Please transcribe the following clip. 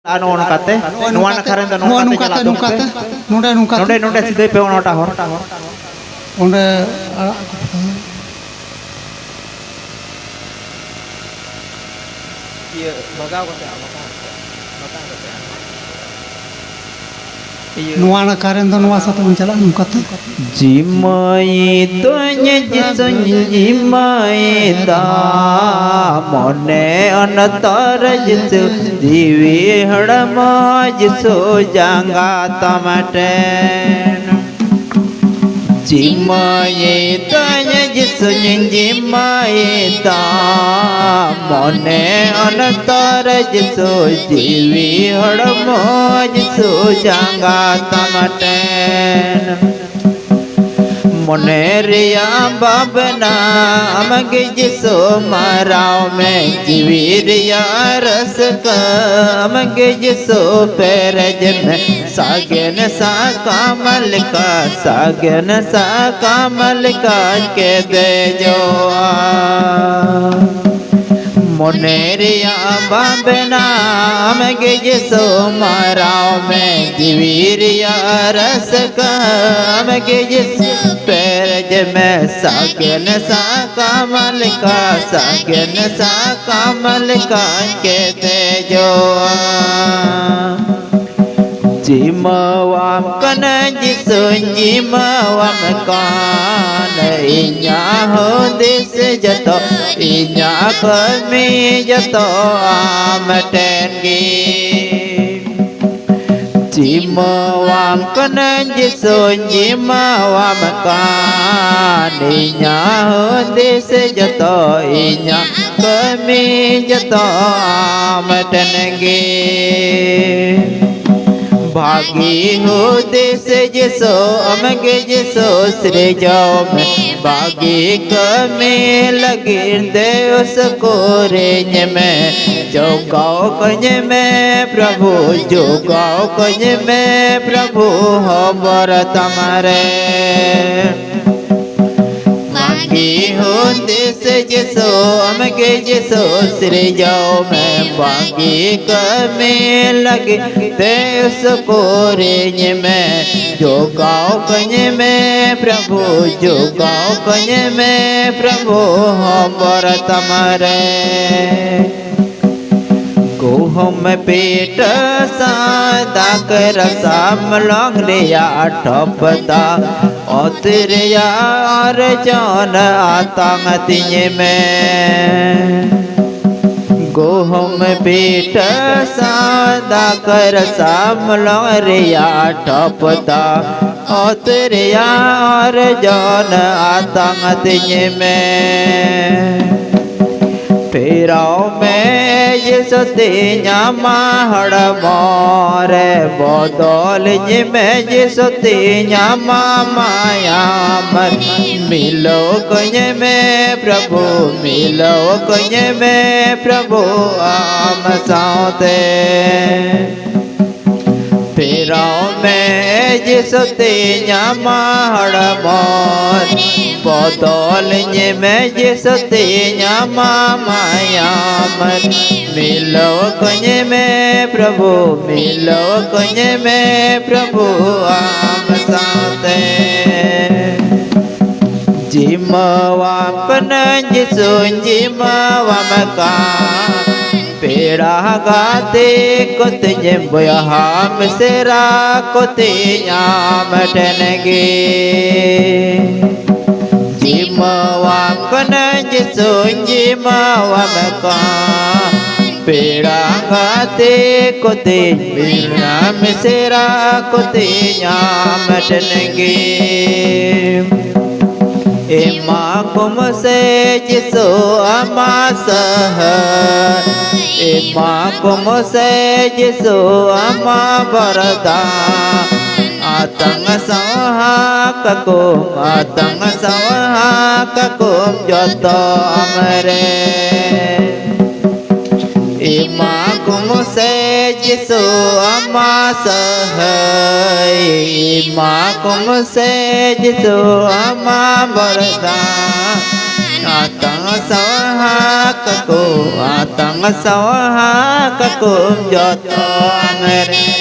anu on kate nuan karen do non kate nonde sidai pe onota hor onde iya bagaw kate nuan karen do nuan satu mencala nukate jimai tonya jisun jimai da mone anatar jisu divi hadama jisu janga tamaten jimai tonya jisun jimai da mone anatar jisu divi hadama jisu janga tamaten मोनेरिया बाबना अमगे जिसो मराव में जीवीरिया रस का अमगे जिसो पैरज में सागन सा कामल का के दे जो मोनेरिया बाबना अमगे जिसो मराव में जीवीरिया रस का अमगे जिसो पैरज में सागन सा कामल का के दे जो जिमवाम कन जिसुन जिमवाम कान इन्या हो दिस जतो इन्या कमी जतो आमटेंगी जिमवाम कन जिसुन जिमवाम कान इन्या हो दिस जतो इन्या कमी जतो आमटेंगी भागी हो देश जिसो अमगे जिसो श्री जाओ में भागी कमे लगे दे उसको रेंज में जो गाओ कंज में प्रभु जो गाओ कंज में प्रभु हो बर तमरे भागी हो देश जिसो अमगे जिसो श्री जाओ में भागी कमे लगे देश को रेंज में जो गाओ कंज में प्रभु जो गाओ कंज में प्रभु हम बर तमरे गोहम पेट सादा कर साम लंगरिया ठपता ओतरिया और जान आतंग तिये में गोहम पेट सादा कर साम लंगरिया ठपता ओतरिया और जान आतंग तिये में फेराव में जिसते न्यामा हड़ मोरे बदल में जिसते न्यामा माया मन मिलो कंज में प्रभु आम साते फेराव में जिसते न्यामा हड़ मोर बदल में जिसते न्यामा माया मन मिलो कंज में प्रभु आम साते जिमवाम कन जिसुन जिमवाम का पेड़ा गाते कोते हम सेरा कोते याम टनगे जिमवाम कन जिसुन जिमवाम का पेड़ा गाते कोते हम सेरा कोते याम टनगे एमा कुम से जिसो अमास एमा कुम से जिसो अमा बरदा आतंग सहा ककुम जतो अमरे एमा कुम से जिसो अमास एमा कुम से जिसो अमा बरदा atang sawaha kaku atang sawaha kaku joto mere